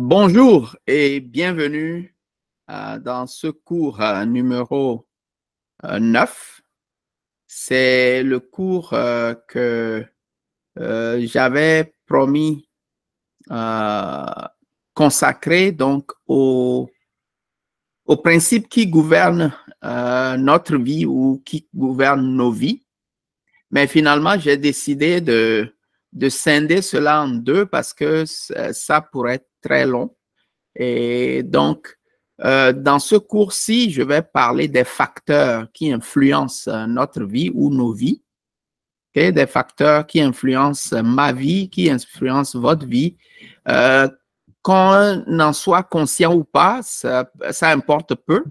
Bonjour et bienvenue dans ce cours numéro 9. C'est le cours que j'avais promis consacré donc aux principes qui gouvernent notre vie ou qui gouvernent nos vies. Mais finalement, j'ai décidé de scinder cela en deux parce que ça pourrait être très long. Et donc, dans ce cours-ci, je vais parler des facteurs qui influencent notre vie ou nos vies, okay? Des facteurs qui influencent ma vie, qui influencent votre vie. Qu'on en soit conscient ou pas, ça importe peu,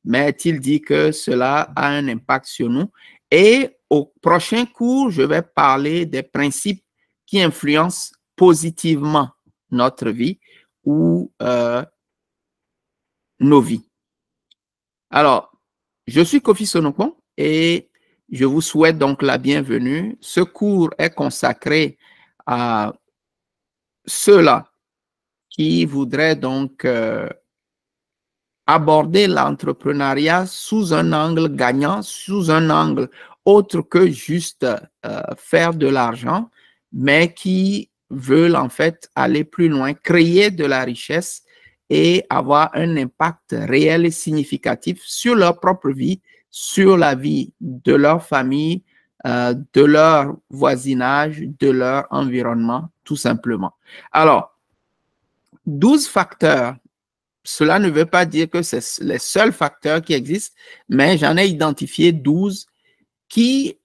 mais il dit que cela a un impact sur nous. Et au prochain cours, je vais parler des principes qui influencent positivement notre vie ou nos vies. Alors, je suis Kofi Sonokon et je vous souhaite donc la bienvenue. Ce cours est consacré à ceux-là qui voudraient donc aborder l'entrepreneuriat sous un angle gagnant, sous un angle autre que juste faire de l'argent, mais qui veulent en fait aller plus loin, créer de la richesse et avoir un impact réel et significatif sur leur propre vie, sur la vie de leur famille, de leur voisinage, de leur environnement, tout simplement. Alors, 12 facteurs. Cela ne veut pas dire que c'est les seuls facteurs qui existent, mais j'en ai identifié 12 qui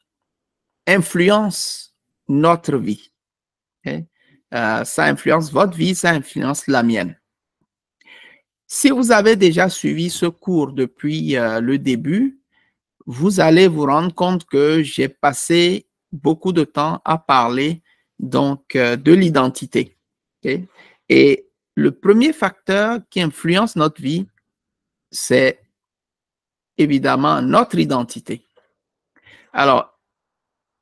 influencent notre vie. Okay? Ça influence votre vie, ça influence la mienne. Si vous avez déjà suivi ce cours depuis le début, vous allez vous rendre compte que j'ai passé beaucoup de temps à parler donc de l'identité. Okay? Et le premier facteur qui influence notre vie, c'est évidemment notre identité. Alors,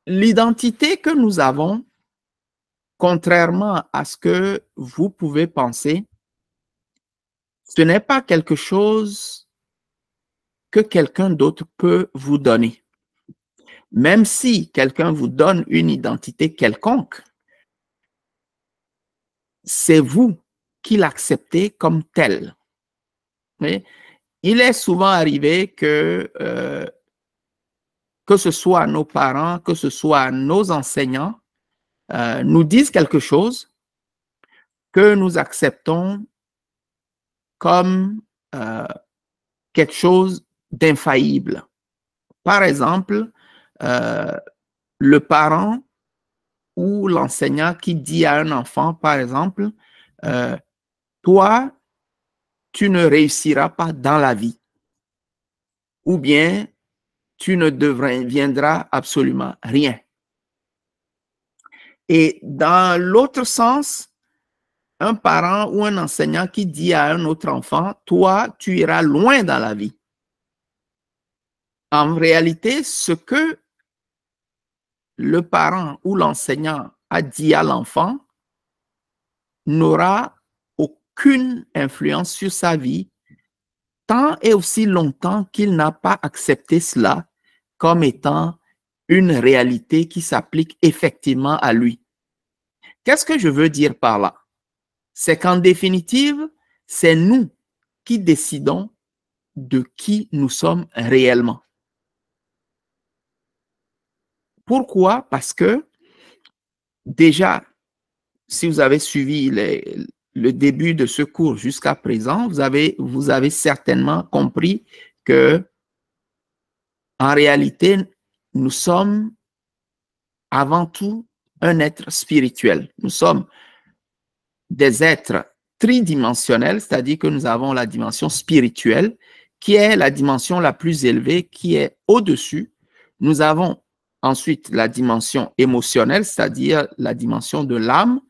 l'identité que nous avons, contrairement à ce que vous pouvez penser, ce n'est pas quelque chose que quelqu'un d'autre peut vous donner. Même si quelqu'un vous donne une identité quelconque, c'est vous qui l'acceptez comme telle. Mais il est souvent arrivé que ce soit nos parents, que ce soit nos enseignants, nous disent quelque chose que nous acceptons comme quelque chose d'infaillible. Par exemple, le parent ou l'enseignant qui dit à un enfant, par exemple, toi, tu ne réussiras pas dans la vie. Ou bien, tu ne deviendras absolument rien. Et dans l'autre sens, un parent ou un enseignant qui dit à un autre enfant, toi, tu iras loin dans la vie. En réalité, ce que le parent ou l'enseignant a dit à l'enfant n'aura aucune influence sur sa vie tant et aussi longtemps qu'il n'a pas accepté cela comme étant une réalité qui s'applique effectivement à lui. Qu'est-ce que je veux dire par là? C'est qu'en définitive, c'est nous qui décidons de qui nous sommes réellement. Pourquoi? Parce que déjà, si vous avez suivi le début de ce cours jusqu'à présent, vous avez certainement compris que en réalité, nous sommes avant tout un être spirituel. Nous sommes des êtres tridimensionnels, c'est-à-dire que nous avons la dimension spirituelle, qui est la dimension la plus élevée, qui est au-dessus. Nous avons ensuite la dimension émotionnelle, c'est-à-dire la dimension de l'âme,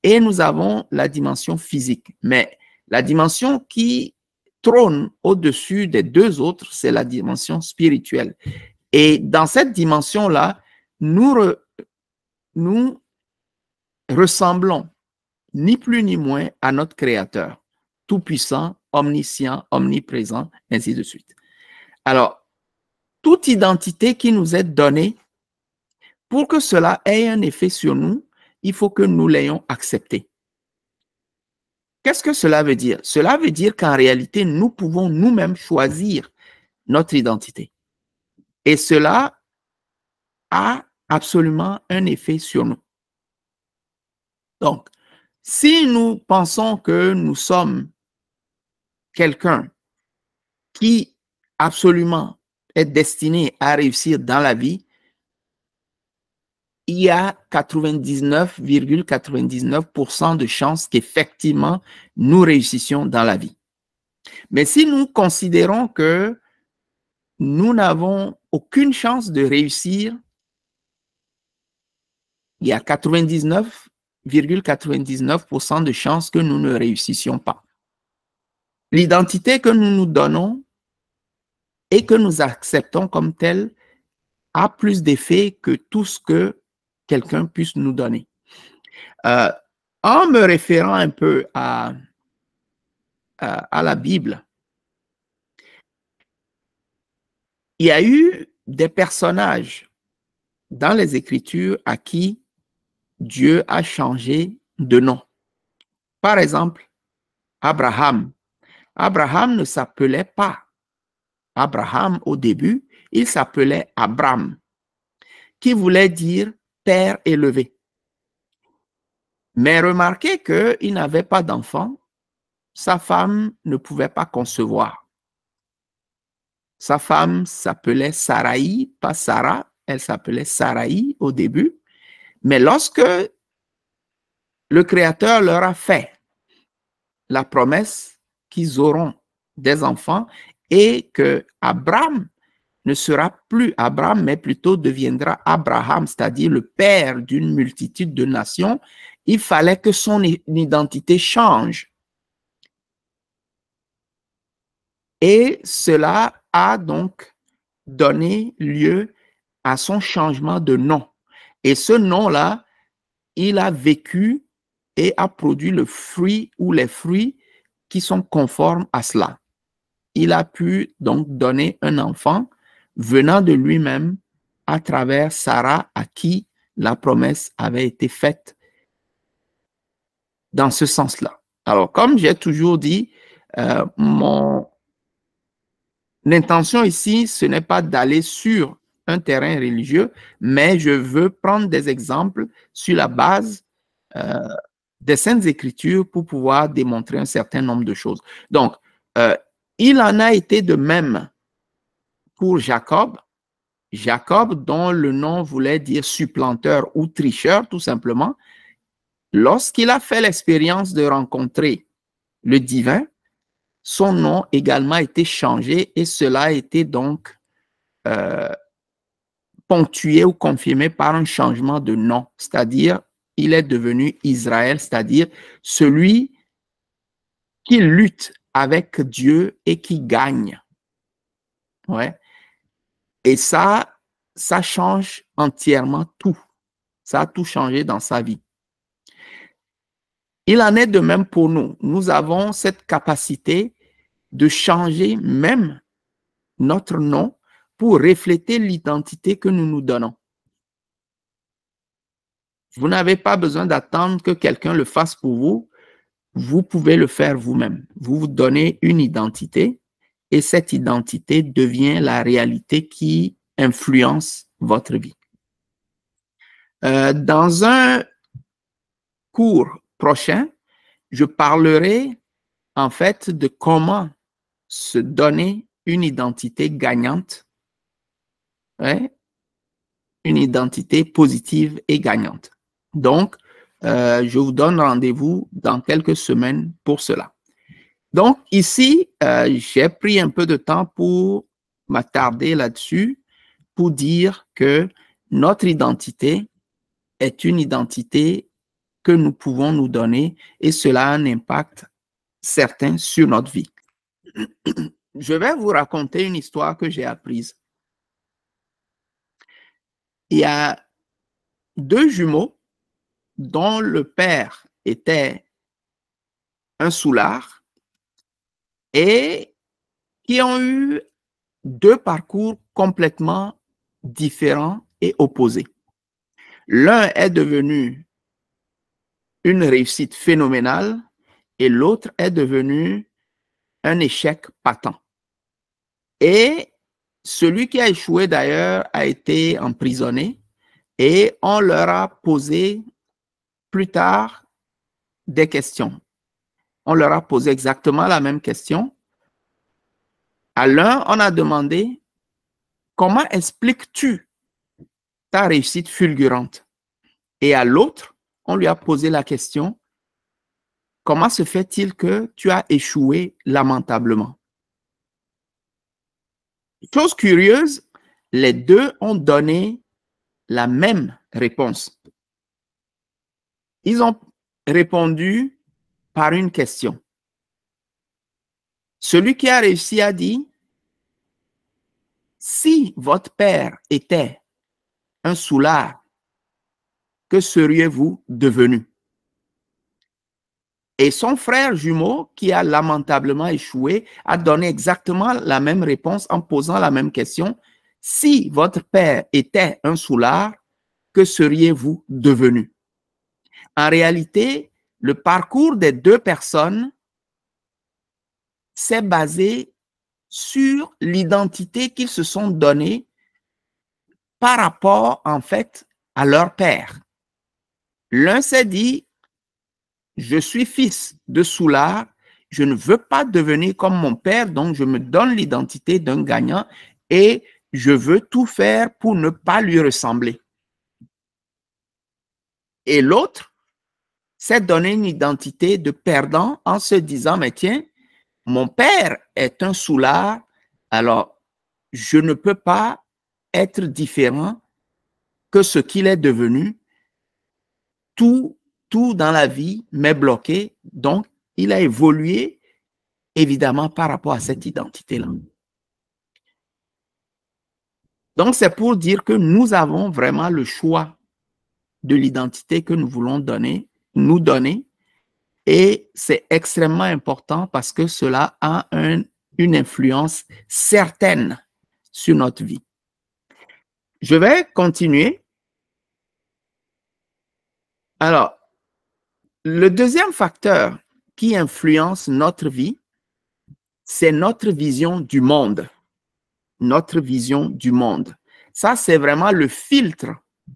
et nous avons la dimension physique. Mais la dimension qui trône au-dessus des deux autres, c'est la dimension spirituelle. Et dans cette dimension-là, nous ressemblons ni plus ni moins, à notre Créateur, tout-puissant, omniscient, omniprésent, ainsi de suite. Alors, toute identité qui nous est donnée, pour que cela ait un effet sur nous, il faut que nous l'ayons acceptée. Qu'est-ce que cela veut dire? Cela veut dire qu'en réalité, nous pouvons nous-mêmes choisir notre identité. Et cela a absolument un effet sur nous. Donc, si nous pensons que nous sommes quelqu'un qui absolument est destiné à réussir dans la vie, il y a 99,99% de chances qu'effectivement, nous réussissions dans la vie. Mais si nous considérons que nous n'avons aucune chance de réussir, il y a 99,99% de chances que nous ne réussissions pas. L'identité que nous nous donnons et que nous acceptons comme telle a plus d'effet que tout ce que quelqu'un puisse nous donner. En me référant un peu à la Bible, il y a eu des personnages dans les Écritures à qui Dieu a changé de nom. Par exemple, Abraham. Abraham ne s'appelait pas Abraham au début, il s'appelait Abram, qui voulait dire Père élevé. Mais remarquez qu'il n'avait pas d'enfant, sa femme ne pouvait pas concevoir. Sa femme s'appelait Saraï, pas Sarah, elle s'appelait Saraï au début. Mais lorsque le Créateur leur a fait la promesse qu'ils auront des enfants et que Abraham ne sera plus Abraham, mais plutôt deviendra Abraham, c'est-à-dire le père d'une multitude de nations, il fallait que son identité change. Et cela a donc donné lieu à son changement de nom. Et ce nom-là, il a vécu et a produit le fruit ou les fruits qui sont conformes à cela. Il a pu donc donner un enfant venant de lui-même à travers Sarah, à qui la promesse avait été faite dans ce sens-là. Alors, comme j'ai toujours dit, mon intention ici, ce n'est pas d'aller sur un terrain religieux, mais je veux prendre des exemples sur la base des Saintes Écritures pour pouvoir démontrer un certain nombre de choses. Donc, il en a été de même pour Jacob. Jacob, dont le nom voulait dire supplanteur ou tricheur, tout simplement, lorsqu'il a fait l'expérience de rencontrer le divin, son nom également a été changé et cela a été donc ponctué ou confirmé par un changement de nom, c'est-à-dire il est devenu Israël, c'est-à-dire celui qui lutte avec Dieu et qui gagne. Ouais. Et ça change entièrement tout. Ça a tout changé dans sa vie. Il en est de même pour nous. Nous avons cette capacité de changer même notre nom pour refléter l'identité que nous nous donnons. Vous n'avez pas besoin d'attendre que quelqu'un le fasse pour vous. Vous pouvez le faire vous-même. Vous vous donnez une identité et cette identité devient la réalité qui influence votre vie. Dans un cours prochain, je parlerai en fait de comment se donner une identité gagnante, hein, une identité positive et gagnante. Donc, je vous donne rendez-vous dans quelques semaines pour cela. Donc, ici, j'ai pris un peu de temps pour m'attarder là-dessus, pour dire que notre identité est une identité que nous pouvons nous donner et cela a un impact certain sur notre vie. Je vais vous raconter une histoire que j'ai apprise. Il y a deux jumeaux dont le père était un soulard et qui ont eu deux parcours complètement différents et opposés. L'un est devenu une réussite phénoménale et l'autre est devenu un échec patent. Et celui qui a échoué d'ailleurs a été emprisonné et on leur a posé plus tard des questions. On leur a posé exactement la même question. À l'un, on a demandé « Comment expliques-tu ta réussite fulgurante ?» Et à l'autre, on lui a posé la question « Comment se fait-il que tu as échoué lamentablement ?» Chose curieuse, les deux ont donné la même réponse. Ils ont répondu par une question. Celui qui a réussi a dit, si votre père était un soulard, que seriez-vous devenu? Et son frère jumeau, qui a lamentablement échoué, a donné exactement la même réponse en posant la même question. Si votre père était un soulard, que seriez-vous devenu? En réalité, le parcours des deux personnes s'est basé sur l'identité qu'ils se sont donnée par rapport, en fait, à leur père. L'un s'est dit, je suis fils de soulard, je ne veux pas devenir comme mon père, donc je me donne l'identité d'un gagnant et je veux tout faire pour ne pas lui ressembler. Et l'autre s'est donné une identité de perdant en se disant, mais tiens, mon père est un soulard, alors je ne peux pas être différent que ce qu'il est devenu. Tout dans la vie m'est bloqué, donc il a évolué évidemment par rapport à cette identité-là. Donc c'est pour dire que nous avons vraiment le choix de l'identité que nous voulons nous donner, et c'est extrêmement important parce que cela a une influence certaine sur notre vie. Je vais continuer. Alors, le deuxième facteur qui influence notre vie, c'est notre vision du monde. Notre vision du monde. Ça, c'est vraiment le filtre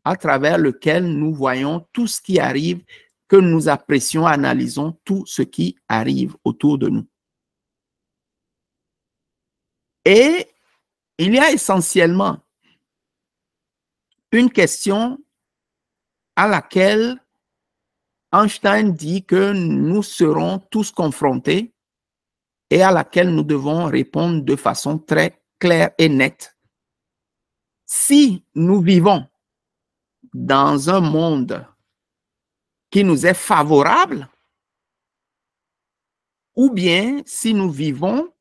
à travers lequel nous voyons tout ce qui arrive, que nous apprécions, analysons tout ce qui arrive autour de nous. Et il y a essentiellement une question à laquelle Einstein dit que nous serons tous confrontés et à laquelle nous devons répondre de façon très claire et nette. Si nous vivons dans un monde qui nous est favorable, ou bien si nous vivons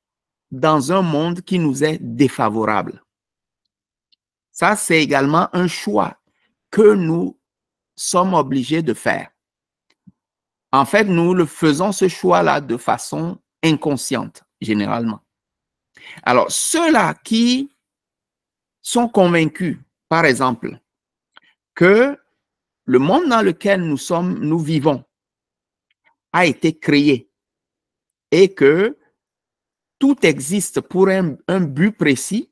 dans un monde qui nous est défavorable. Ça, c'est également un choix que nous sommes obligés de faire. En fait, nous le faisons ce choix-là de façon inconsciente, généralement. Alors, ceux-là qui sont convaincus, par exemple, que le monde dans lequel nous vivons a été créé et que tout existe pour un but précis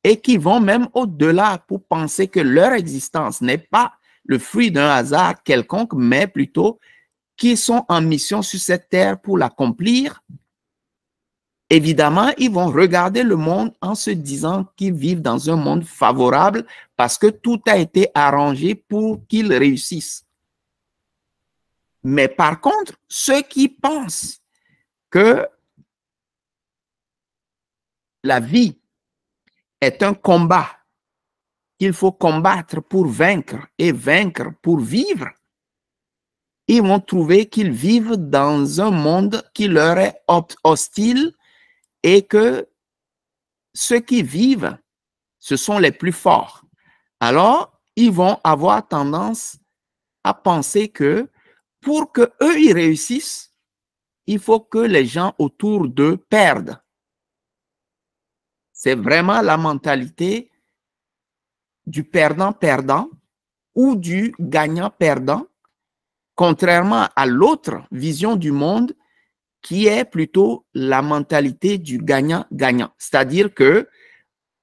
et qui vont même au-delà pour penser que leur existence n'est pas le fruit d'un hasard quelconque, mais plutôt qui sont en mission sur cette terre pour l'accomplir. Évidemment, ils vont regarder le monde en se disant qu'ils vivent dans un monde favorable parce que tout a été arrangé pour qu'ils réussissent. Mais par contre, ceux qui pensent que la vie est un combat qu'il faut combattre pour vaincre et vaincre pour vivre, ils vont trouver qu'ils vivent dans un monde qui leur est hostile et que ceux qui vivent, ce sont les plus forts. Alors, ils vont avoir tendance à penser que pour que eux ils réussissent, il faut que les gens autour d'eux perdent. C'est vraiment la mentalité du perdant-perdant ou du gagnant-perdant, contrairement à l'autre vision du monde qui est plutôt la mentalité du gagnant-gagnant. C'est-à-dire que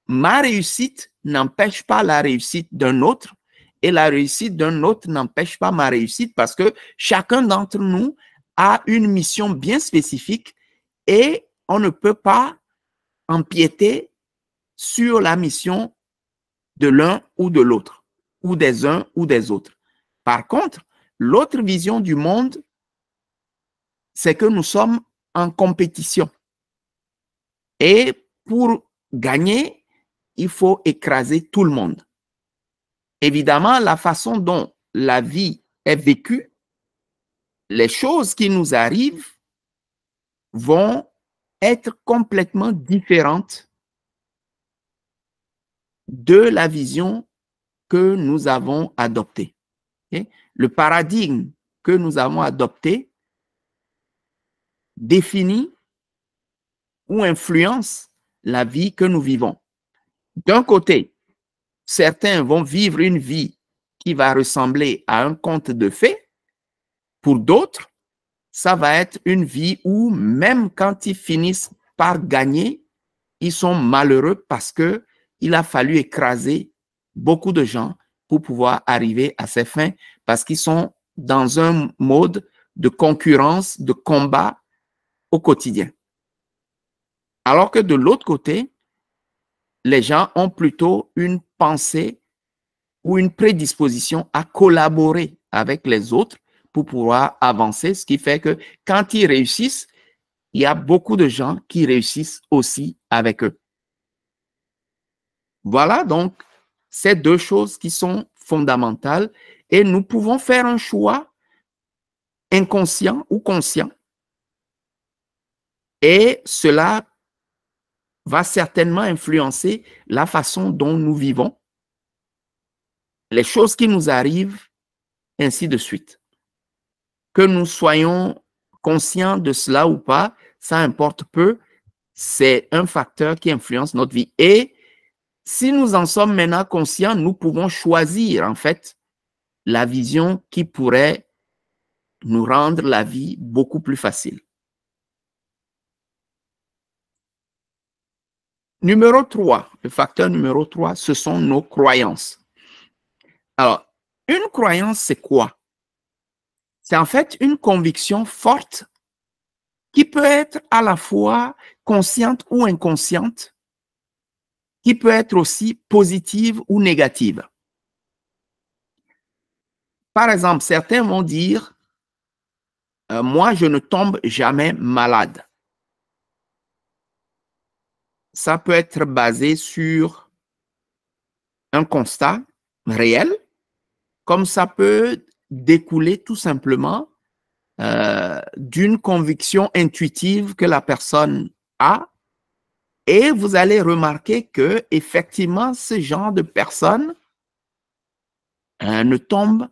ma réussite n'empêche pas la réussite d'un autre et la réussite d'un autre n'empêche pas ma réussite parce que chacun d'entre nous a une mission bien spécifique et on ne peut pas empiéter sur la mission de l'un ou de l'autre, ou des uns ou des autres. Par contre, l'autre vision du monde, c'est que nous sommes en compétition. Et pour gagner, il faut écraser tout le monde. Évidemment, la façon dont la vie est vécue, les choses qui nous arrivent vont être complètement différentes de la vision que nous avons adoptée. Okay? Le paradigme que nous avons adopté définit ou influence la vie que nous vivons. D'un côté, certains vont vivre une vie qui va ressembler à un conte de fées. Pour d'autres, ça va être une vie où même quand ils finissent par gagner, ils sont malheureux parce que il a fallu écraser beaucoup de gens pour pouvoir arriver à ses fins parce qu'ils sont dans un mode de concurrence, de combat au quotidien. Alors que de l'autre côté, les gens ont plutôt une pensée ou une prédisposition à collaborer avec les autres pour pouvoir avancer, ce qui fait que quand ils réussissent, il y a beaucoup de gens qui réussissent aussi avec eux. Voilà donc ces deux choses qui sont fondamentales et nous pouvons faire un choix inconscient ou conscient et cela va certainement influencer la façon dont nous vivons, les choses qui nous arrivent, ainsi de suite. Que nous soyons conscients de cela ou pas, ça importe peu, c'est un facteur qui influence notre vie. Et si nous en sommes maintenant conscients, nous pouvons choisir en fait la vision qui pourrait nous rendre la vie beaucoup plus facile. Numéro 3, le facteur numéro 3, ce sont nos croyances. Alors, une croyance, c'est quoi? C'est en fait une conviction forte qui peut être à la fois consciente ou inconsciente, qui peut être aussi positive ou négative. Par exemple, certains vont dire, moi, je ne tombe jamais malade. Ça peut être basé sur un constat réel, comme ça peut découler tout simplement d'une conviction intuitive que la personne a. Et vous allez remarquer que effectivement, ce genre de personne ne tombe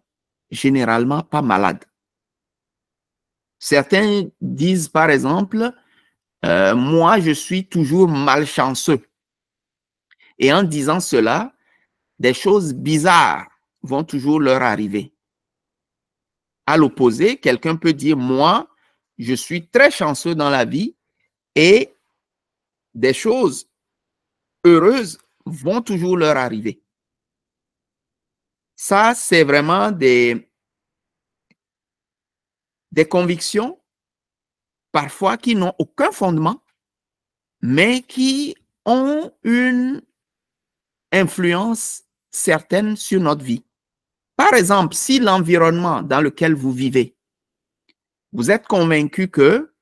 généralement pas malade. Certains disent par exemple, moi je suis toujours malchanceux. Et en disant cela, des choses bizarres vont toujours leur arriver. À l'opposé, quelqu'un peut dire, moi, je suis très chanceux dans la vie et des choses heureuses vont toujours leur arriver. Ça, c'est vraiment des convictions, parfois qui n'ont aucun fondement, mais qui ont une influence certaine sur notre vie. Par exemple, si l'environnement dans lequel vous vivez, vous êtes convaincu que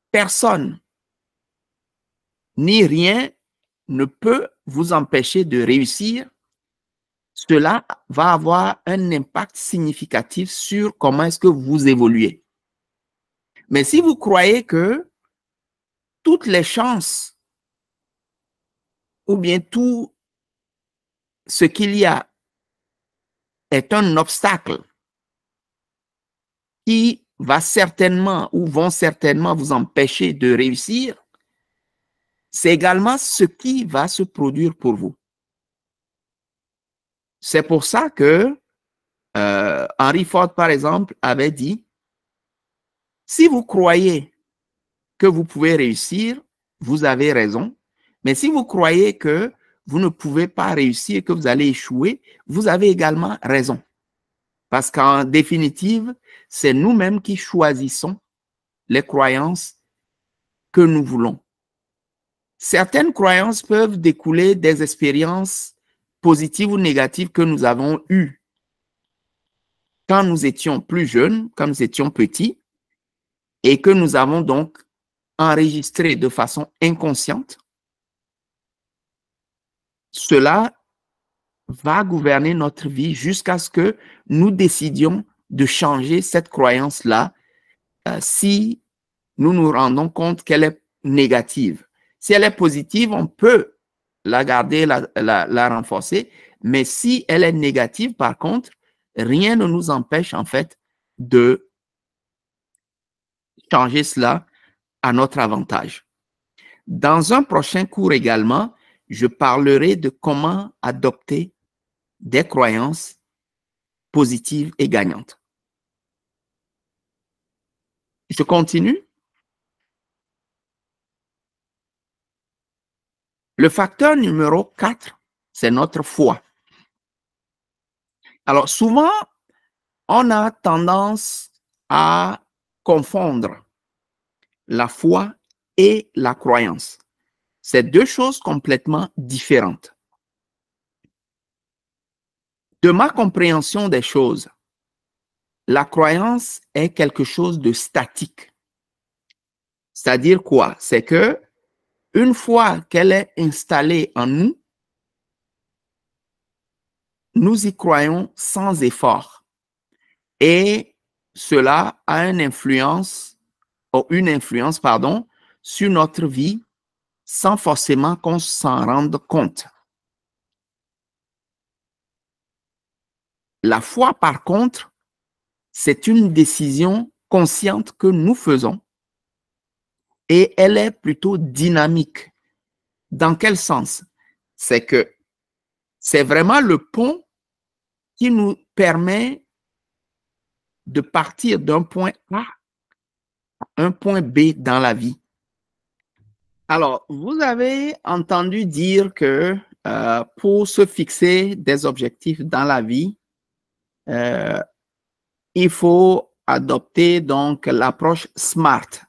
personne ni rien ne peut vous empêcher de réussir, cela va avoir un impact significatif sur comment est-ce que vous évoluez. Mais si vous croyez que toutes les chances ou bien tout ce qu'il y a est un obstacle qui va certainement ou vont certainement vous empêcher de réussir, c'est également ce qui va se produire pour vous. C'est pour ça que Henry Ford, par exemple, avait dit, si vous croyez que vous pouvez réussir, vous avez raison. Mais si vous croyez que vous ne pouvez pas réussir, que vous allez échouer, vous avez également raison. Parce qu'en définitive, c'est nous-mêmes qui choisissons les croyances que nous voulons. Certaines croyances peuvent découler des expériences positives ou négatives que nous avons eues quand nous étions plus jeunes, quand nous étions petits, et que nous avons donc enregistré de façon inconsciente. Cela va gouverner notre vie jusqu'à ce que nous décidions de changer cette croyance-là si nous nous rendons compte qu'elle est négative. Si elle est positive, on peut la garder, la renforcer, mais si elle est négative, par contre, rien ne nous empêche en fait de changer cela à notre avantage. Dans un prochain cours également, je parlerai de comment adopter des croyances positives et gagnantes. Je continue. Le facteur numéro 4, c'est notre foi. Alors souvent, on a tendance à confondre la foi et la croyance. C'est deux choses complètement différentes. De ma compréhension des choses, la croyance est quelque chose de statique. C'est-à-dire quoi? C'est que une fois qu'elle est installée en nous, nous y croyons sans effort. Et cela a une influence sur notre vie sans forcément qu'on s'en rende compte. La foi, par contre, c'est une décision consciente que nous faisons et elle est plutôt dynamique. Dans quel sens? C'est que c'est vraiment le pont qui nous permet de partir d'un point A à un point B dans la vie. Alors, vous avez entendu dire que pour se fixer des objectifs dans la vie, il faut adopter donc l'approche SMART.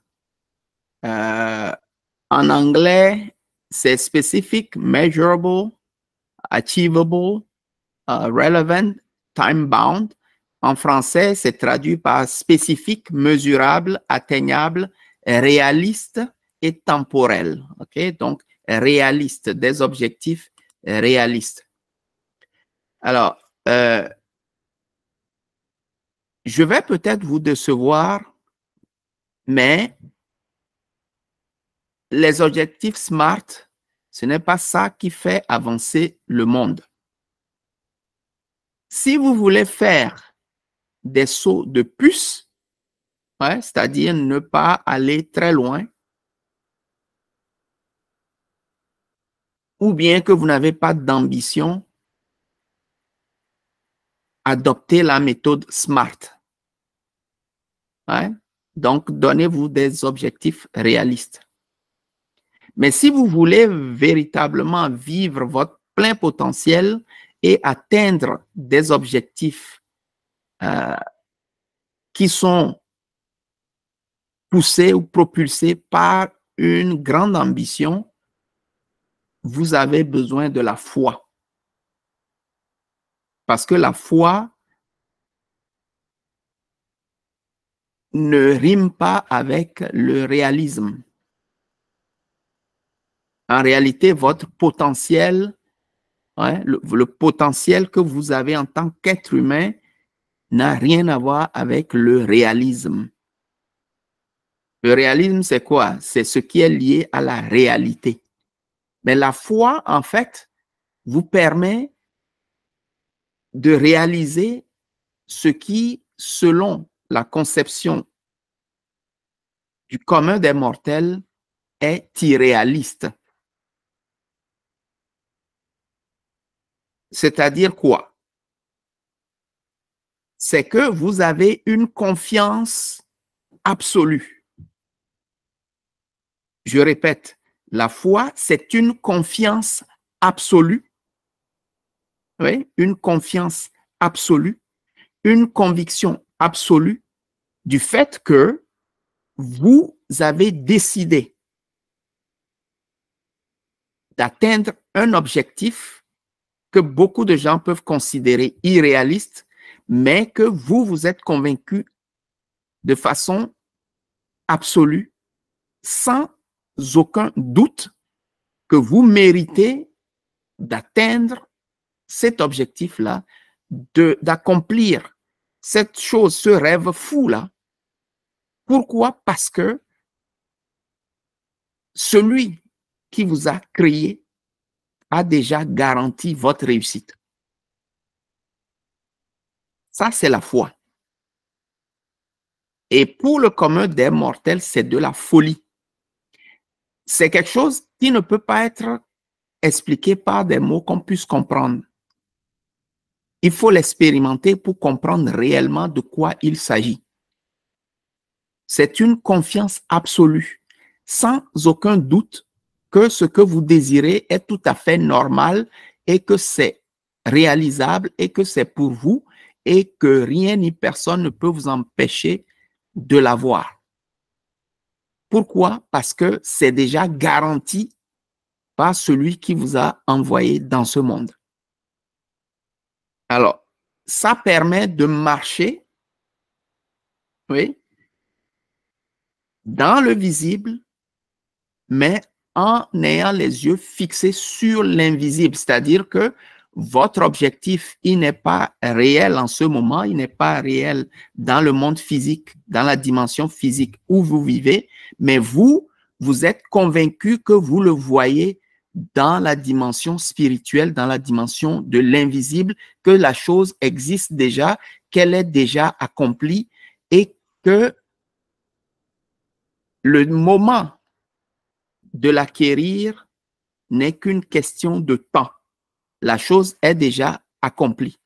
En anglais, c'est specific, measurable, achievable, relevant, time-bound. En français, c'est traduit par spécifique, mesurable, atteignable, réaliste et temporel. OK? Donc, réaliste, des objectifs réalistes. Alors, je vais peut-être vous décevoir, mais les objectifs SMART, ce n'est pas ça qui fait avancer le monde. Si vous voulez faire des sauts de puce, ouais, c'est-à-dire ne pas aller très loin, ou bien que vous n'avez pas d'ambition, adoptez la méthode SMART. Ouais? Donc, donnez-vous des objectifs réalistes. Mais si vous voulez véritablement vivre votre plein potentiel et atteindre des objectifs qui sont poussés ou propulsés par une grande ambition, vous avez besoin de la foi. Parce que la foi ne rime pas avec le réalisme. En réalité, votre potentiel, hein, le potentiel que vous avez en tant qu'être humain n'a rien à voir avec le réalisme. Le réalisme, c'est quoi? C'est ce qui est lié à la réalité. Mais la foi, en fait, vous permet de réaliser ce qui, selon la conception du commun des mortels est irréaliste. C'est-à-dire quoi? C'est que vous avez une confiance absolue. Je répète, la foi, c'est une confiance absolue. Oui, une confiance absolue, une conviction absolue du fait que vous avez décidé d'atteindre un objectif que beaucoup de gens peuvent considérer irréaliste, mais que vous, vous êtes convaincu de façon absolue, sans aucun doute, que vous méritez d'atteindre cet objectif-là, d'accomplir cette chose, ce rêve fou-là. Pourquoi? Parce que celui qui vous a créé a déjà garanti votre réussite. Ça, c'est la foi. Et pour le commun des mortels, c'est de la folie. C'est quelque chose qui ne peut pas être expliqué par des mots qu'on puisse comprendre. Il faut l'expérimenter pour comprendre réellement de quoi il s'agit. C'est une confiance absolue, sans aucun doute que ce que vous désirez est tout à fait normal et que c'est réalisable et que c'est pour vous et que rien ni personne ne peut vous empêcher de l'avoir. Pourquoi? Parce que c'est déjà garanti par celui qui vous a envoyé dans ce monde. Alors, ça permet de marcher, oui, dans le visible, mais en ayant les yeux fixés sur l'invisible, c'est-à-dire que votre objectif, il n'est pas réel en ce moment, il n'est pas réel dans le monde physique, dans la dimension physique où vous vivez, mais vous, vous êtes convaincu que vous le voyez dans la dimension spirituelle, dans la dimension de l'invisible, que la chose existe déjà, qu'elle est déjà accomplie et que le moment de l'acquérir n'est qu'une question de temps. La chose est déjà accomplie.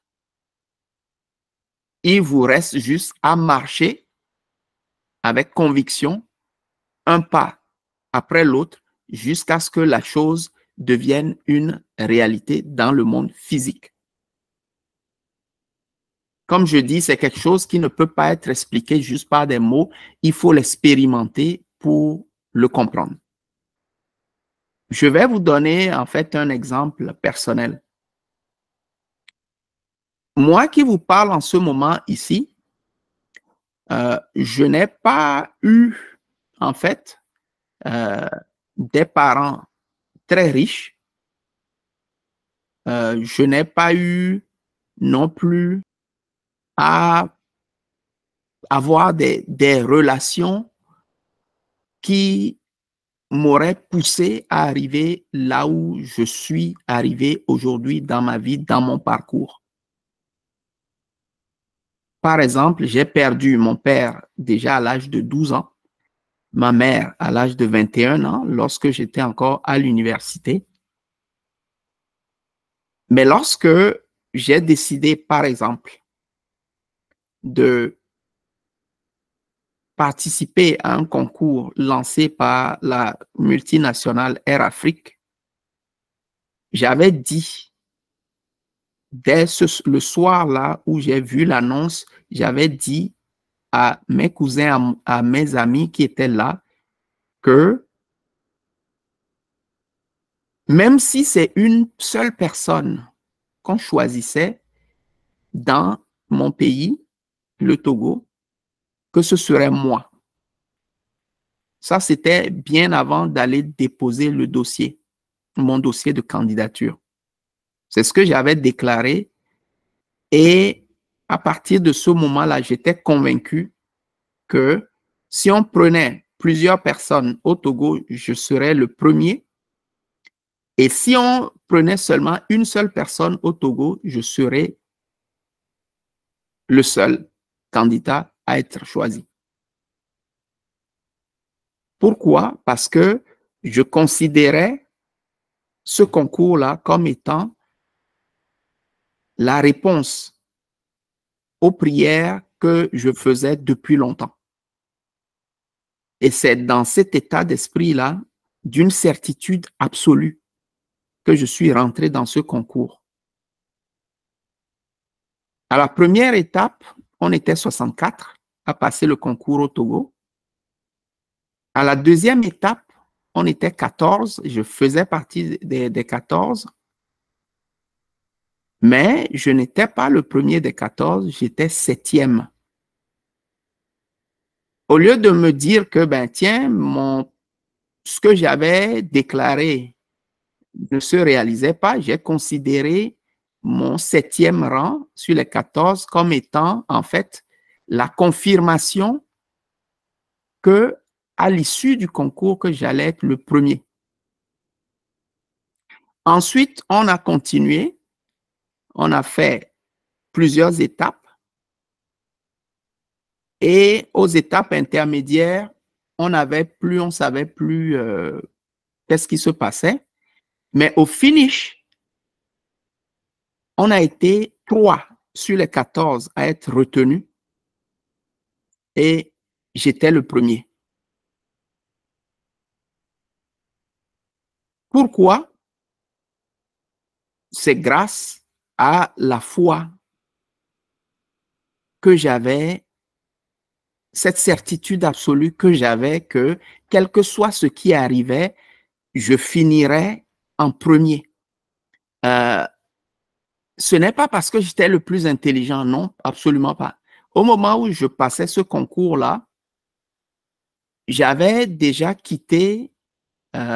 Il vous reste juste à marcher avec conviction, un pas après l'autre, jusqu'à ce que la chose devienne une réalité dans le monde physique. Comme je dis, c'est quelque chose qui ne peut pas être expliqué juste par des mots. Il faut l'expérimenter pour le comprendre. Je vais vous donner en fait un exemple personnel. Moi qui vous parle en ce moment ici, je n'ai pas eu en fait des parents très riches. Je n'ai pas eu non plus à avoir des relations qui m'auraient poussé à arriver là où je suis arrivé aujourd'hui dans ma vie, dans mon parcours. Par exemple, j'ai perdu mon père déjà à l'âge de 12 ans, ma mère à l'âge de 21 ans, lorsque j'étais encore à l'université. Mais lorsque j'ai décidé, par exemple, de participer à un concours lancé par la multinationale Air Afrique, j'avais dit, dès le soir-là où j'ai vu l'annonce, j'avais dit à mes cousins, à mes amis qui étaient là, que même si c'est une seule personne qu'on choisissait dans mon pays, le Togo, que ce serait moi. Ça, c'était bien avant d'aller déposer le dossier, mon dossier de candidature. C'est ce que j'avais déclaré et à partir de ce moment-là, j'étais convaincu que si on prenait plusieurs personnes au Togo, je serais le premier. Et si on prenait seulement une seule personne au Togo, je serais le seul candidat à être choisi. Pourquoi? Parce que je considérais ce concours-là comme étant la réponse aux prières que je faisais depuis longtemps. Et c'est dans cet état d'esprit-là, d'une certitude absolue, que je suis rentré dans ce concours. À la première étape, on était 64 à passer le concours au Togo. À la deuxième étape, on était 14. Je faisais partie des 14. Mais je n'étais pas le premier des 14, j'étais 7e. Au lieu de me dire que, ben tiens, ce que j'avais déclaré ne se réalisait pas, j'ai considéré mon 7e rang sur les 14 comme étant en fait la confirmation que à l'issue du concours que j'allais être le premier. Ensuite, on a continué, on a fait plusieurs étapes et aux étapes intermédiaires, on ne savait plus qu'est-ce qui se passait, mais au finish, on a été 3 sur les 14 à être retenus et j'étais le premier. Pourquoi? C'est grâce à la foi que j'avais, cette certitude absolue que j'avais que, quel que soit ce qui arrivait, je finirais en premier. Ce n'est pas parce que j'étais le plus intelligent, non, absolument pas. Au moment où je passais ce concours-là, j'avais déjà quitté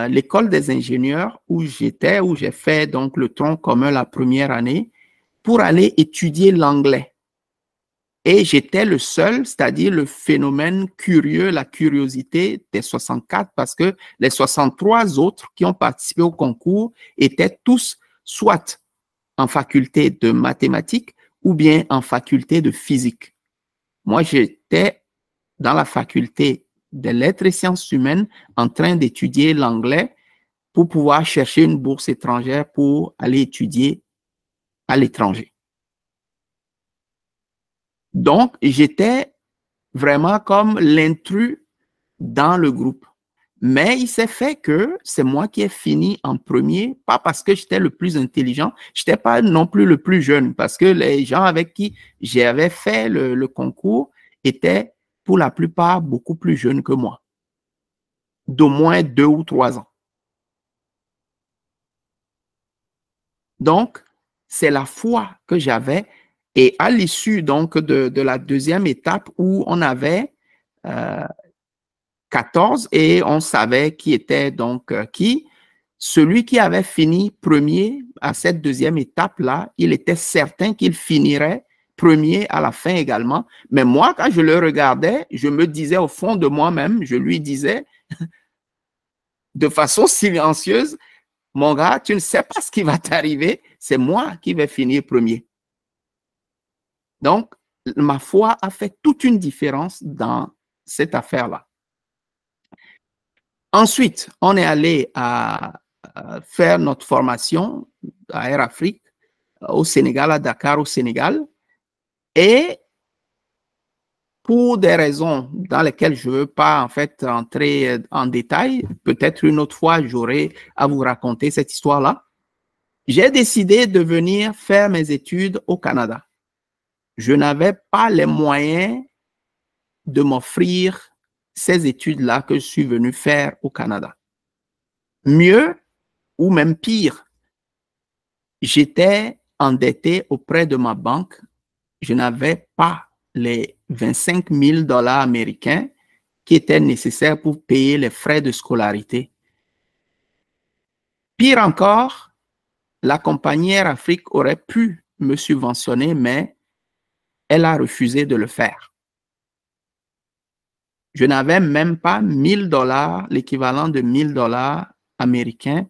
l'école des ingénieurs où j'étais, où j'ai fait donc le tronc commun la première année pour aller étudier l'anglais. Et j'étais le seul, c'est-à-dire le phénomène curieux, la curiosité des 64, parce que les 63 autres qui ont participé au concours étaient tous soit en faculté de mathématiques ou bien en faculté de physique. Moi, j'étais dans la faculté des lettres et sciences humaines en train d'étudier l'anglais pour pouvoir chercher une bourse étrangère pour aller étudier à l'étranger. Donc, j'étais vraiment comme l'intrus dans le groupe. Mais il s'est fait que c'est moi qui ai fini en premier, pas parce que j'étais le plus intelligent, je n'étais pas non plus le plus jeune, parce que les gens avec qui j'avais fait le concours étaient pour la plupart beaucoup plus jeunes que moi, d'au moins 2 ou 3 ans. Donc, c'est la foi que j'avais. Et à l'issue donc de la deuxième étape où on avait 14 et on savait qui était donc qui, celui qui avait fini premier à cette deuxième étape-là, il était certain qu'il finirait premier à la fin également. Mais moi, quand je le regardais, je me disais au fond de moi-même, je lui disais de façon silencieuse, mon gars, tu ne sais pas ce qui va t'arriver, c'est moi qui vais finir premier. Donc, ma foi a fait toute une différence dans cette affaire-là. Ensuite, on est allé à faire notre formation à Air Afrique au Sénégal, à Dakar, au Sénégal. Et pour des raisons dans lesquelles je ne veux pas en fait entrer en détail, peut-être une autre fois, j'aurai à vous raconter cette histoire-là. J'ai décidé de venir faire mes études au Canada. Je n'avais pas les moyens de m'offrir ces études-là que je suis venu faire au Canada. Mieux ou même pire, j'étais endetté auprès de ma banque. Je n'avais pas les 25 000 $ américains qui étaient nécessaires pour payer les frais de scolarité. Pire encore, la compagnie Air Afrique aurait pu me subventionner, mais elle a refusé de le faire. Je n'avais même pas 1 000 $, l'équivalent de 1 000 $ américains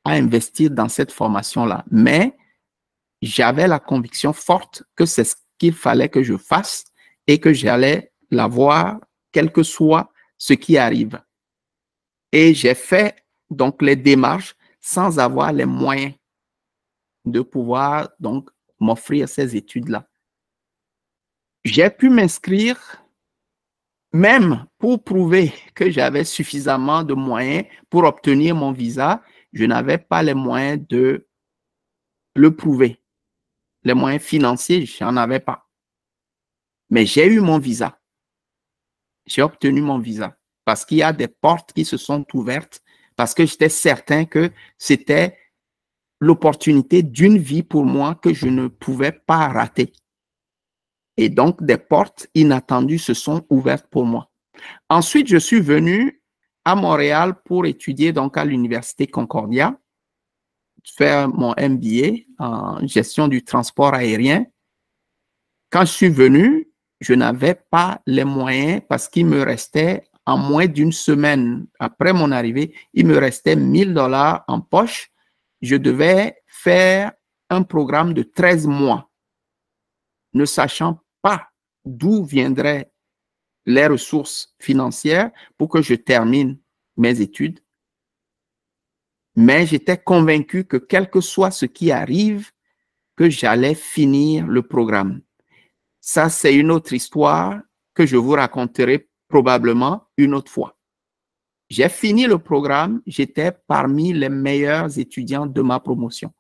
à investir dans cette formation-là. Mais j'avais la conviction forte que c'est ce qu'il fallait que je fasse et que j'allais l'avoir, quel que soit ce qui arrive. Et j'ai fait donc les démarches sans avoir les moyens de pouvoir donc m'offrir ces études-là. J'ai pu m'inscrire même pour prouver que j'avais suffisamment de moyens pour obtenir mon visa. Je n'avais pas les moyens de le prouver. Les moyens financiers, je n'en avais pas. Mais j'ai eu mon visa. J'ai obtenu mon visa parce qu'il y a des portes qui se sont ouvertes parce que j'étais certain que c'était l'opportunité d'une vie pour moi que je ne pouvais pas rater. Et donc, des portes inattendues se sont ouvertes pour moi. Ensuite, je suis venu à Montréal pour étudier donc à l'Université Concordia, faire mon MBA en gestion du transport aérien. Quand je suis venu, je n'avais pas les moyens parce qu'il me restait, en moins d'une semaine après mon arrivée, il me restait 1 000 $ en poche. Je devais faire un programme de 13 mois, ne sachant pas d'où viendraient les ressources financières pour que je termine mes études. Mais j'étais convaincu que quel que soit ce qui arrive, que j'allais finir le programme. Ça, c'est une autre histoire que je vous raconterai probablement une autre fois. J'ai fini le programme, j'étais parmi les meilleurs étudiants de ma promotion.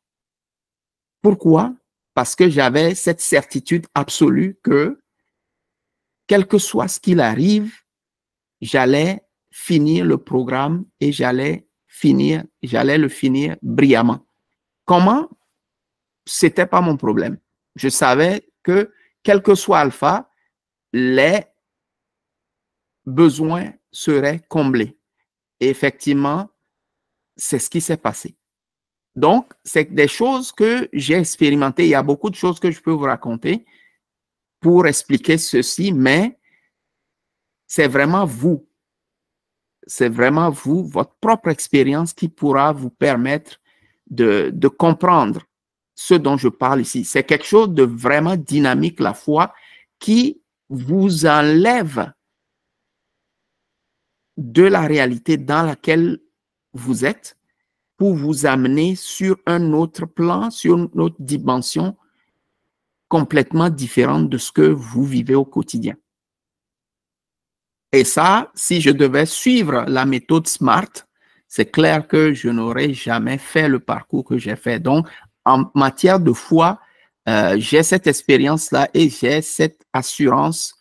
Pourquoi? Parce que j'avais cette certitude absolue que, quel que soit ce qu'il arrive, j'allais finir le programme et j'allais le finir brillamment. Comment? C'était pas mon problème. Je savais que, quel que soit alpha, les besoins seraient comblés. Et effectivement, c'est ce qui s'est passé. Donc, c'est des choses que j'ai expérimentées. Il y a beaucoup de choses que je peux vous raconter pour expliquer ceci, mais c'est vraiment vous. C'est vraiment vous, votre propre expérience qui pourra vous permettre de comprendre ce dont je parle ici. C'est quelque chose de vraiment dynamique, la foi, qui vous enlève de la réalité dans laquelle vous êtes pour vous amener sur un autre plan, sur une autre dimension complètement différente de ce que vous vivez au quotidien. Et ça, si je devais suivre la méthode SMART, c'est clair que je n'aurais jamais fait le parcours que j'ai fait. Donc, en matière de foi, j'ai cette expérience-là et j'ai cette assurance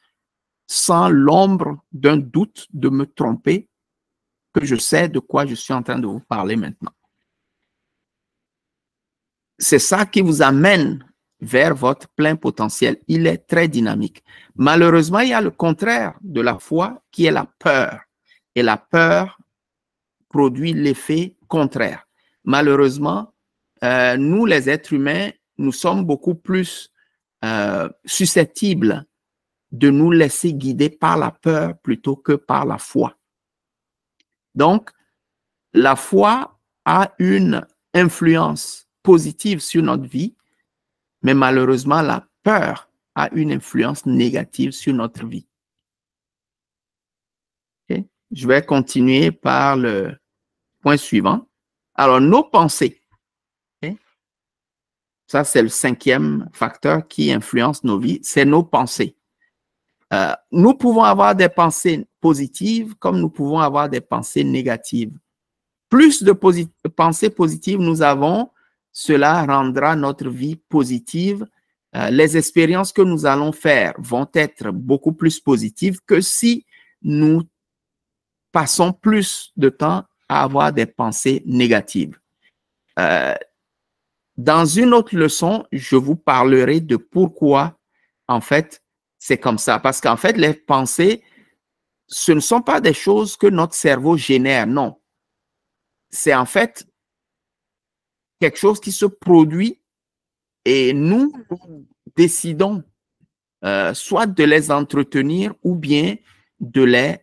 sans l'ombre d'un doute de me tromper, que je sais de quoi je suis en train de vous parler maintenant. C'est ça qui vous amène vers votre plein potentiel. Il est très dynamique. Malheureusement, il y a le contraire de la foi qui est la peur. Et la peur produit l'effet contraire. Malheureusement, nous, les êtres humains, nous sommes beaucoup plus susceptibles de nous laisser guider par la peur plutôt que par la foi. Donc, la foi a une influence positive sur notre vie, mais malheureusement, la peur a une influence négative sur notre vie. Okay? Je vais continuer par le point suivant. Alors, nos pensées. Okay? Ça, c'est le 5e facteur qui influence nos vies, c'est nos pensées. Nous pouvons avoir des pensées positives comme nous pouvons avoir des pensées négatives. Plus de pensées positives nous avons, cela rendra notre vie positive. Les expériences que nous allons faire vont être beaucoup plus positives que si nous passons plus de temps à avoir des pensées négatives. Dans une autre leçon, je vous parlerai de pourquoi, en fait, c'est comme ça. Parce qu'en fait, les pensées, ce ne sont pas des choses que notre cerveau génère, non. C'est en fait quelque chose qui se produit et nous décidons soit de les entretenir ou bien de les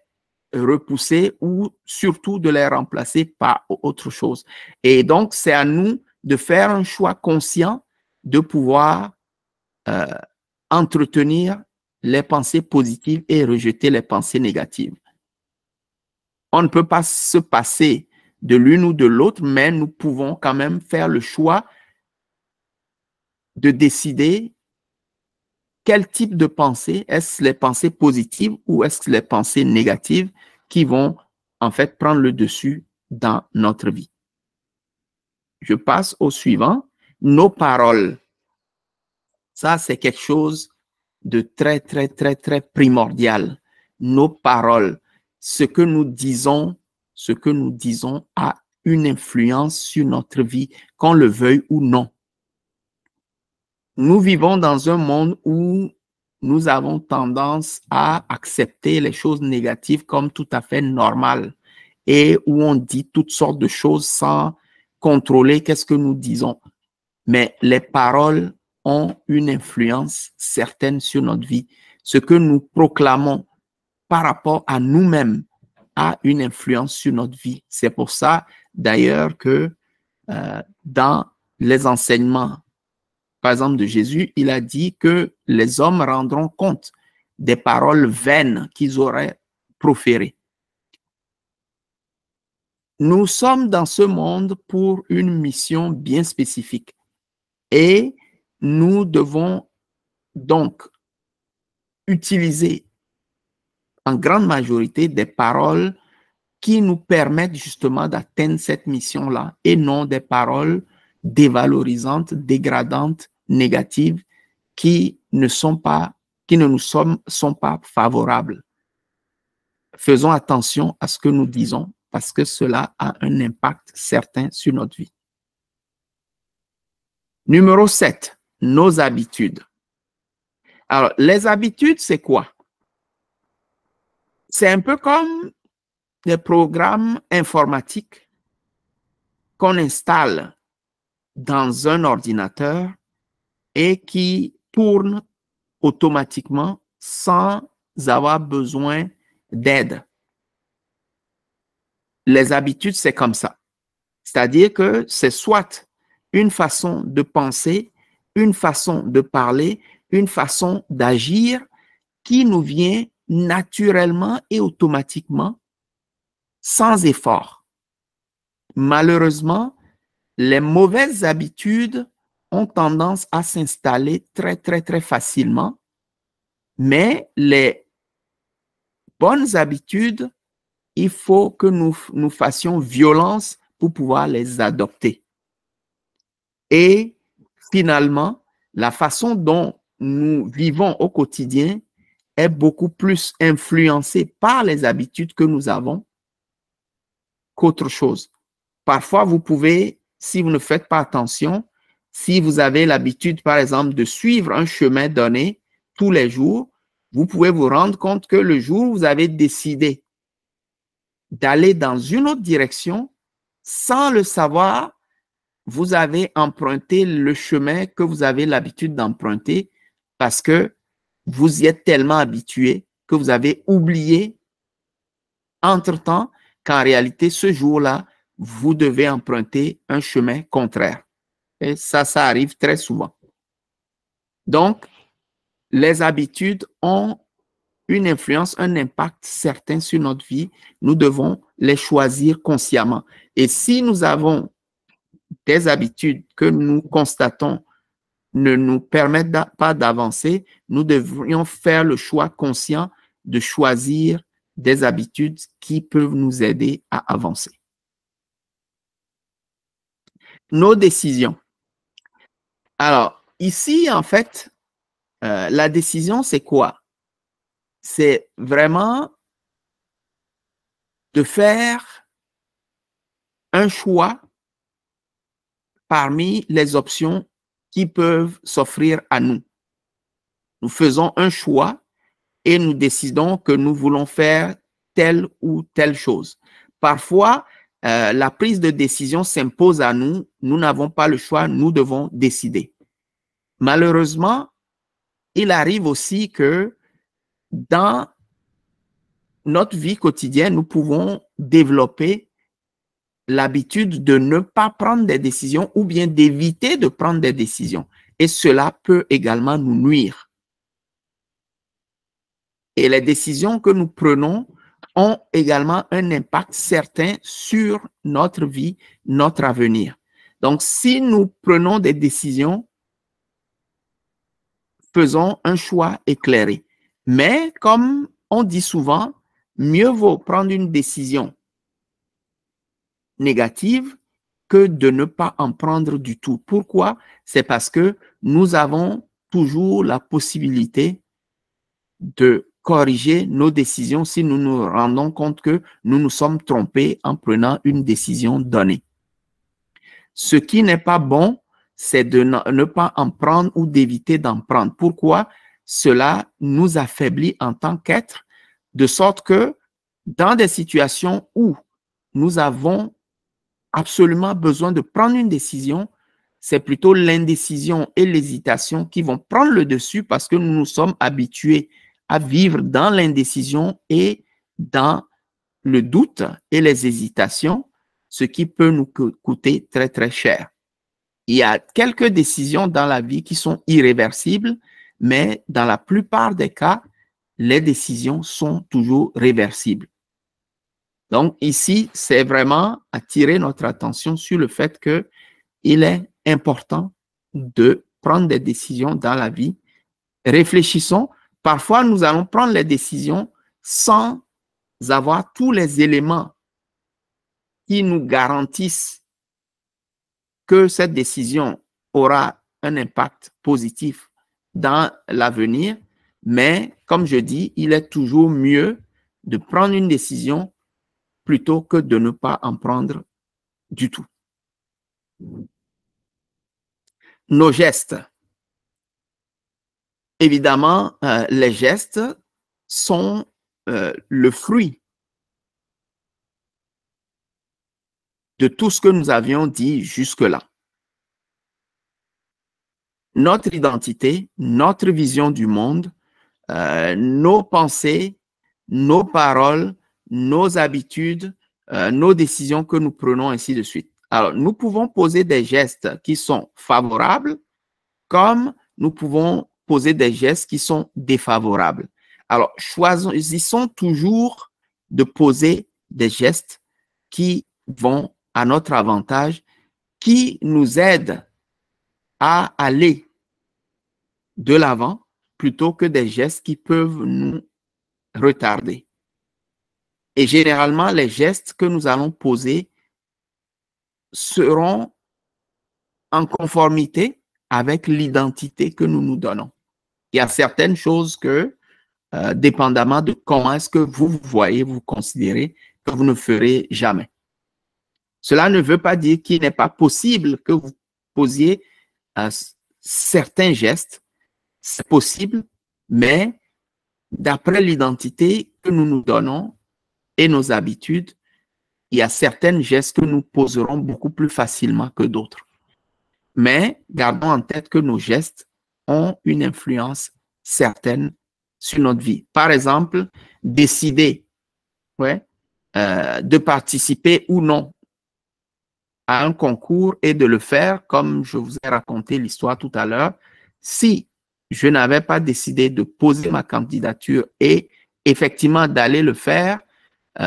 repousser ou surtout de les remplacer par autre chose. Et donc, c'est à nous de faire un choix conscient de pouvoir entretenir les pensées positives et rejeter les pensées négatives. On ne peut pas se passer de l'une ou de l'autre, mais nous pouvons quand même faire le choix de décider quel type de pensée, est-ce les pensées positives ou est-ce les pensées négatives qui vont en fait prendre le dessus dans notre vie. Je passe au suivant, nos paroles. Ça, c'est quelque chose de très, très, très, très primordial. Nos paroles, ce que nous disons a une influence sur notre vie, qu'on le veuille ou non. Nous vivons dans un monde où nous avons tendance à accepter les choses négatives comme tout à fait normales et où on dit toutes sortes de choses sans contrôler qu'est-ce que nous disons. Mais les paroles ont une influence certaine sur notre vie. Ce que nous proclamons par rapport à nous-mêmes a une influence sur notre vie. C'est pour ça, d'ailleurs, que dans les enseignements, par exemple, de Jésus, il a dit que les hommes rendront compte des paroles vaines qu'ils auraient proférées. Nous sommes dans ce monde pour une mission bien spécifique et nous devons donc utiliser en grande majorité des paroles qui nous permettent justement d'atteindre cette mission-là et non des paroles dévalorisantes, dégradantes, négatives qui ne nous sont pas favorables. Faisons attention à ce que nous disons parce que cela a un impact certain sur notre vie. Numéro 7, nos habitudes. Alors, les habitudes, c'est quoi? C'est un peu comme des programmes informatiques qu'on installe dans un ordinateur et qui tournent automatiquement sans avoir besoin d'aide. Les habitudes, c'est comme ça. C'est-à-dire que c'est soit une façon de penser, une façon de parler, une façon d'agir qui nous vient naturellement et automatiquement sans effort. Malheureusement, les mauvaises habitudes ont tendance à s'installer très, très, très facilement, mais les bonnes habitudes, il faut que nous fassions violence pour pouvoir les adopter. Et finalement, la façon dont nous vivons au quotidien est beaucoup plus influencée par les habitudes que nous avons qu'autre chose. Parfois, vous pouvez, si vous ne faites pas attention, si vous avez l'habitude, par exemple, de suivre un chemin donné tous les jours, vous pouvez vous rendre compte que le jour où vous avez décidé d'aller dans une autre direction, sans le savoir, vous avez emprunté le chemin que vous avez l'habitude d'emprunter parce que vous y êtes tellement habitué que vous avez oublié entre-temps qu'en réalité, ce jour-là, vous devez emprunter un chemin contraire. Et ça arrive très souvent. Donc, les habitudes ont une influence, un impact certain sur notre vie. Nous devons les choisir consciemment. Et si nous avons des habitudes que nous constatons ne nous permettent pas d'avancer, nous devrions faire le choix conscient de choisir des habitudes qui peuvent nous aider à avancer. Nos décisions. Alors, ici, en fait, la décision, c'est quoi? C'est vraiment de faire un choix parmi les options qui peuvent s'offrir à nous. Nous faisons un choix et nous décidons que nous voulons faire telle ou telle chose. Parfois, la prise de décision s'impose à nous. Nous n'avons pas le choix, nous devons décider. Malheureusement, il arrive aussi que dans notre vie quotidienne, nous pouvons développer l'habitude de ne pas prendre des décisions ou bien d'éviter de prendre des décisions. Et cela peut également nous nuire. Et les décisions que nous prenons ont également un impact certain sur notre vie, notre avenir. Donc, si nous prenons des décisions, faisons un choix éclairé. Mais comme on dit souvent, mieux vaut prendre une décision négative que de ne pas en prendre du tout. Pourquoi? C'est parce que nous avons toujours la possibilité de corriger nos décisions si nous nous rendons compte que nous nous sommes trompés en prenant une décision donnée. Ce qui n'est pas bon, c'est de ne pas en prendre ou d'éviter d'en prendre. Pourquoi? Cela nous affaiblit en tant qu'être, de sorte que dans des situations où nous avons absolument besoin de prendre une décision, c'est plutôt l'indécision et l'hésitation qui vont prendre le dessus parce que nous nous sommes habitués à vivre dans l'indécision et dans le doute et les hésitations, ce qui peut nous coûter très, très cher. Il y a quelques décisions dans la vie qui sont irréversibles, mais dans la plupart des cas, les décisions sont toujours réversibles. Donc ici, c'est vraiment attirer notre attention sur le fait qu'il est important de prendre des décisions dans la vie. Réfléchissons. Parfois, nous allons prendre les décisions sans avoir tous les éléments qui nous garantissent que cette décision aura un impact positif dans l'avenir. Mais comme je dis, il est toujours mieux de prendre une décision plutôt que de ne pas en prendre du tout. Nos gestes. Évidemment, les gestes sont le fruit de tout ce que nous avions dit jusque-là. Notre identité, notre vision du monde, nos pensées, nos paroles, nos habitudes, nos décisions que nous prenons, ainsi de suite. Alors, nous pouvons poser des gestes qui sont favorables, comme nous pouvons poser des gestes qui sont défavorables. Alors, choisissons toujours de poser des gestes qui vont à notre avantage, qui nous aident à aller de l'avant plutôt que des gestes qui peuvent nous retarder. Et généralement, les gestes que nous allons poser seront en conformité avec l'identité que nous nous donnons. Il y a certaines choses que, dépendamment de comment est-ce que vous voyez, vous considérez, que vous ne ferez jamais. Cela ne veut pas dire qu'il n'est pas possible que vous posiez certains gestes. C'est possible, mais d'après l'identité que nous nous donnons et nos habitudes, il y a certains gestes que nous poserons beaucoup plus facilement que d'autres. Mais gardons en tête que nos gestes ont une influence certaine sur notre vie. Par exemple, décider de participer ou non à un concours et de le faire, comme je vous ai raconté l'histoire tout à l'heure. Si je n'avais pas décidé de poser ma candidature et effectivement d'aller le faire,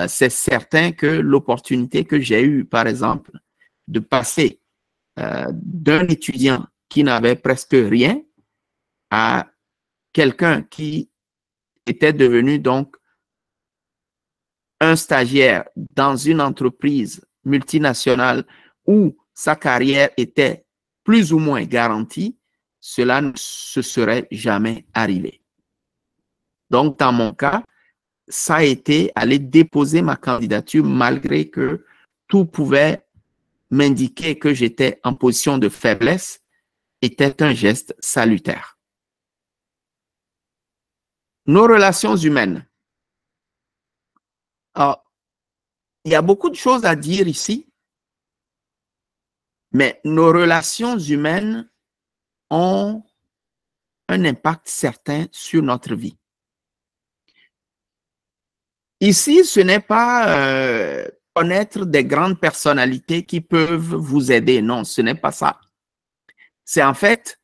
c'est certain que l'opportunité que j'ai eue, par exemple, de passer d'un étudiant qui n'avait presque rien à quelqu'un qui était devenu donc un stagiaire dans une entreprise multinationale où sa carrière était plus ou moins garantie, cela ne se serait jamais arrivé. Donc, dans mon cas, ça a été aller déposer ma candidature malgré que tout pouvait m'indiquer que j'étais en position de faiblesse, était un geste salutaire. Nos relations humaines. Alors, il y a beaucoup de choses à dire ici, mais nos relations humaines ont un impact certain sur notre vie. Ici, ce n'est pas connaître des grandes personnalités qui peuvent vous aider. Non, ce n'est pas ça. C'est en fait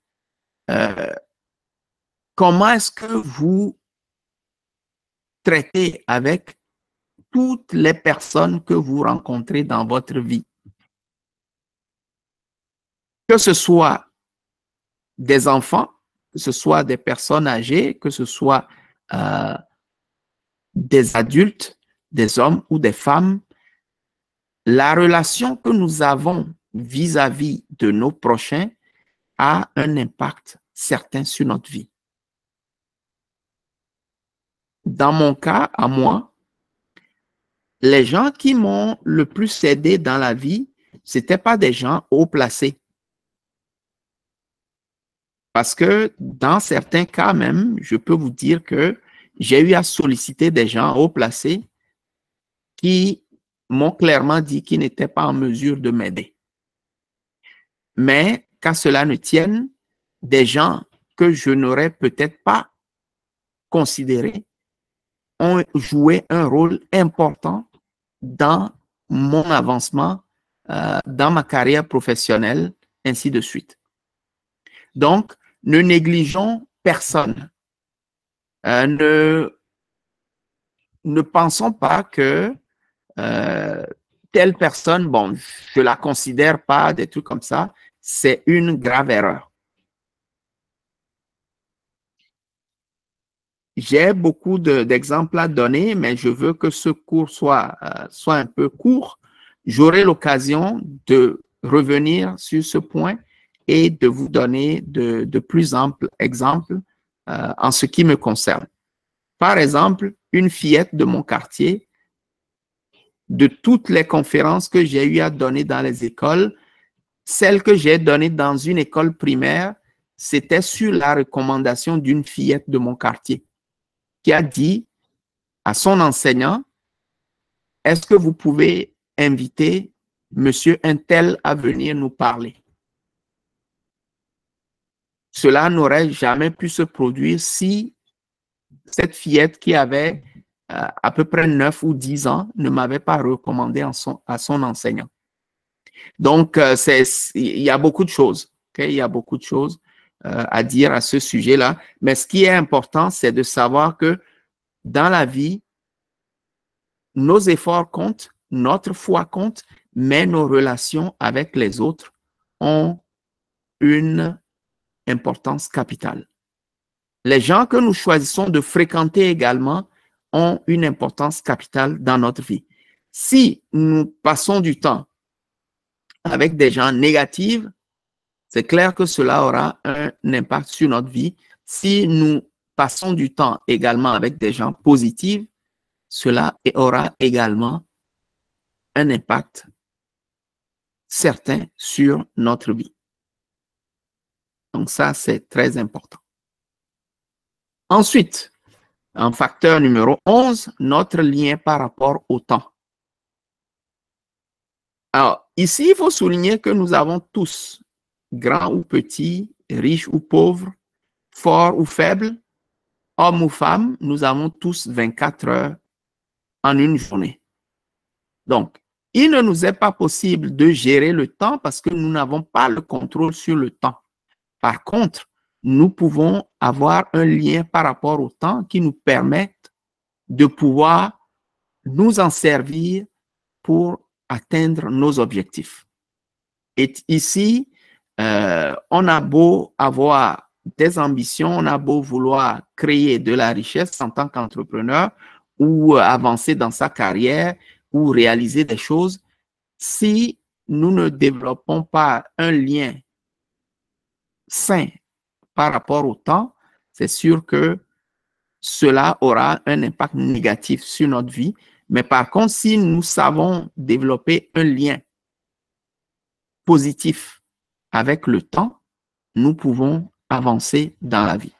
comment est-ce que vous traiter avec toutes les personnes que vous rencontrez dans votre vie. Que ce soit des enfants, que ce soit des personnes âgées, que ce soit des adultes, des hommes ou des femmes, la relation que nous avons vis-à-vis de nos prochains a un impact certain sur notre vie. Dans mon cas, à moi, les gens qui m'ont le plus aidé dans la vie, ce n'étaient pas des gens haut placés. Parce que dans certains cas même, je peux vous dire que j'ai eu à solliciter des gens haut placés qui m'ont clairement dit qu'ils n'étaient pas en mesure de m'aider. Mais qu'à cela ne tienne, des gens que je n'aurais peut-être pas considérés ont joué un rôle important dans mon avancement, dans ma carrière professionnelle, ainsi de suite. Donc, ne négligeons personne. Ne pensons pas que telle personne, bon, je la considère pas, des trucs comme ça, c'est une grave erreur. J'ai beaucoup d'exemples à donner, mais je veux que ce cours soit un peu court. J'aurai l'occasion de revenir sur ce point et de vous donner de plus amples exemples en ce qui me concerne. Par exemple, une fillette de mon quartier, de toutes les conférences que j'ai eu à donner dans les écoles, celle que j'ai donnée dans une école primaire, c'était sur la recommandation d'une fillette de mon quartier qui a dit à son enseignant, est-ce que vous pouvez inviter monsieur un tel à venir nous parler? Cela n'aurait jamais pu se produire si cette fillette qui avait à peu près 9 ou 10 ans ne m'avait pas recommandé à son enseignant. Donc, il y a beaucoup de choses. Okay? Il y a beaucoup de choses à dire à ce sujet-là. Mais ce qui est important, c'est de savoir que dans la vie, nos efforts comptent, notre foi compte, mais nos relations avec les autres ont une importance capitale. Les gens que nous choisissons de fréquenter également ont une importance capitale dans notre vie. Si nous passons du temps avec des gens négatifs, c'est clair que cela aura un impact sur notre vie. Si nous passons du temps également avec des gens positifs, cela aura également un impact certain sur notre vie. Donc ça, c'est très important. Ensuite, en facteur numéro 11, notre lien par rapport au temps. Alors, ici, il faut souligner que nous avons tous, grands ou petits, riches ou pauvres, forts ou faibles, hommes ou femmes, nous avons tous 24 heures en une journée. Donc, il ne nous est pas possible de gérer le temps parce que nous n'avons pas le contrôle sur le temps. Par contre, nous pouvons avoir un lien par rapport au temps qui nous permette de pouvoir nous en servir pour atteindre nos objectifs. Et ici, on a beau avoir des ambitions, on a beau vouloir créer de la richesse en tant qu'entrepreneur ou avancer dans sa carrière ou réaliser des choses, si nous ne développons pas un lien sain par rapport au temps, c'est sûr que cela aura un impact négatif sur notre vie. Mais par contre, si nous savons développer un lien positif avec le temps, nous pouvons avancer dans la vie.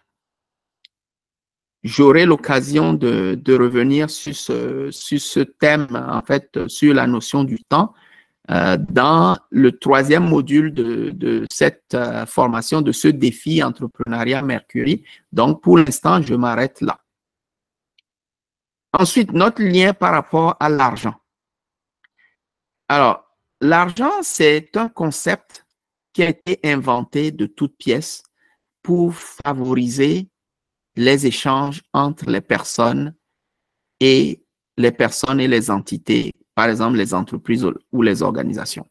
J'aurai l'occasion de revenir sur ce thème, en fait, sur la notion du temps, dans le 3e module de cette formation, de ce défi entrepreneuriat Mercury. Donc, pour l'instant, je m'arrête là. Ensuite, notre lien par rapport à l'argent. Alors, l'argent, c'est un concept qui a été inventé de toutes pièces pour favoriser les échanges entre les personnes et les personnes et les entités, par exemple les entreprises ou les organisations.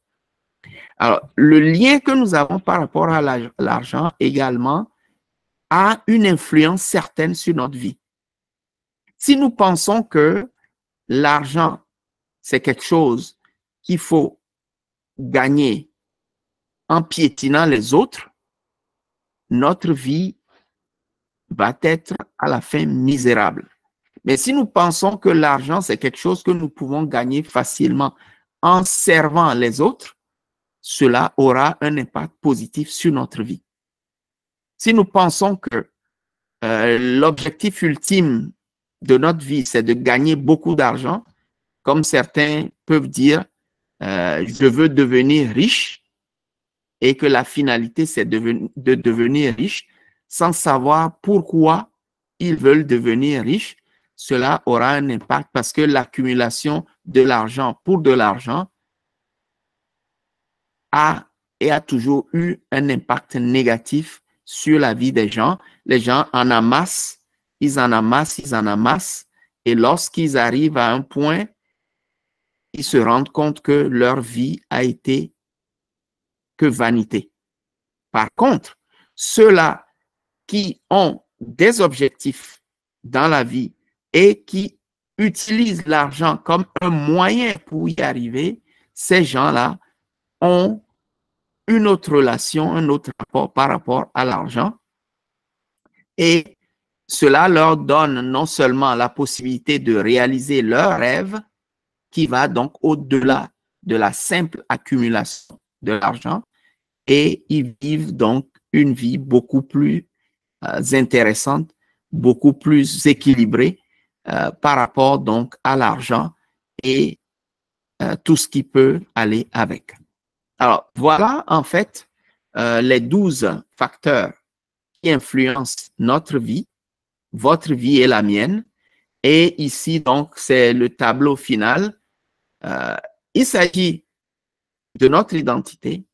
Alors, le lien que nous avons par rapport à l'argent également a une influence certaine sur notre vie. Si nous pensons que l'argent, c'est quelque chose qu'il faut gagner en piétinant les autres, notre vie va être à la fin misérable. Mais si nous pensons que l'argent, c'est quelque chose que nous pouvons gagner facilement en servant les autres, cela aura un impact positif sur notre vie. Si nous pensons que l'objectif ultime de notre vie, c'est de gagner beaucoup d'argent, comme certains peuvent dire, je veux devenir riche, et que la finalité, c'est de devenir riche, sans savoir pourquoi ils veulent devenir riches, cela aura un impact parce que l'accumulation de l'argent pour de l'argent a toujours eu un impact négatif sur la vie des gens. Les gens en amassent, ils en amassent, ils en amassent, et lorsqu'ils arrivent à un point, ils se rendent compte que leur vie a été que vanité. Par contre, ceux-là qui ont des objectifs dans la vie et qui utilisent l'argent comme un moyen pour y arriver, ces gens-là ont une autre relation, un autre rapport par rapport à l'argent. Et cela leur donne non seulement la possibilité de réaliser leur rêve, qui va donc au-delà de la simple accumulation de l'argent, et ils vivent donc une vie beaucoup plus intéressante, beaucoup plus équilibrée par rapport donc à l'argent et tout ce qui peut aller avec. Alors, voilà en fait les 12 facteurs qui influencent notre vie, votre vie et la mienne. Et ici, donc, c'est le tableau final. Il s'agit de notre identité,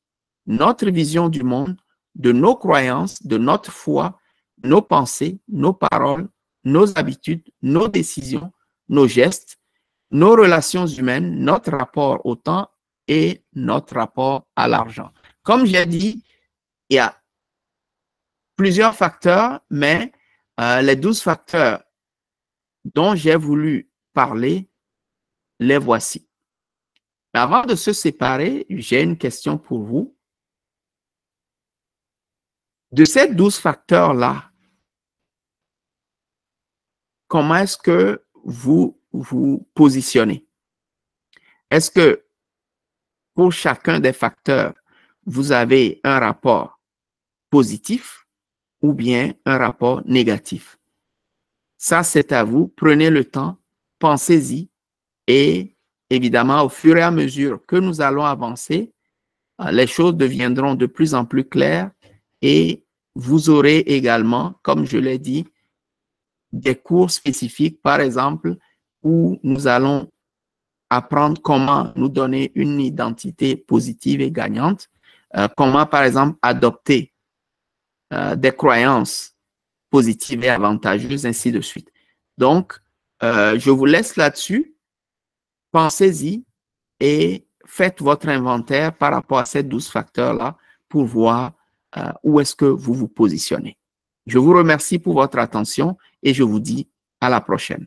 notre vision du monde, de nos croyances, de notre foi, nos pensées, nos paroles, nos habitudes, nos décisions, nos gestes, nos relations humaines, notre rapport au temps et notre rapport à l'argent. Comme j'ai dit, il y a plusieurs facteurs, mais les 12 facteurs dont j'ai voulu parler, les voici. Mais avant de se séparer, j'ai une question pour vous. De ces 12 facteurs-là, comment est-ce que vous vous positionnez? Est-ce que pour chacun des facteurs, vous avez un rapport positif ou bien un rapport négatif? Ça, c'est à vous. Prenez le temps, pensez-y et évidemment, au fur et à mesure que nous allons avancer, les choses deviendront de plus en plus claires et vous aurez également, comme je l'ai dit, des cours spécifiques, par exemple, où nous allons apprendre comment nous donner une identité positive et gagnante, comment, par exemple, adopter des croyances positives et avantageuses, ainsi de suite. Donc, je vous laisse là-dessus. Pensez-y et faites votre inventaire par rapport à ces 12 facteurs-là pour voir où est-ce que vous vous positionnez. Je vous remercie pour votre attention et je vous dis à la prochaine.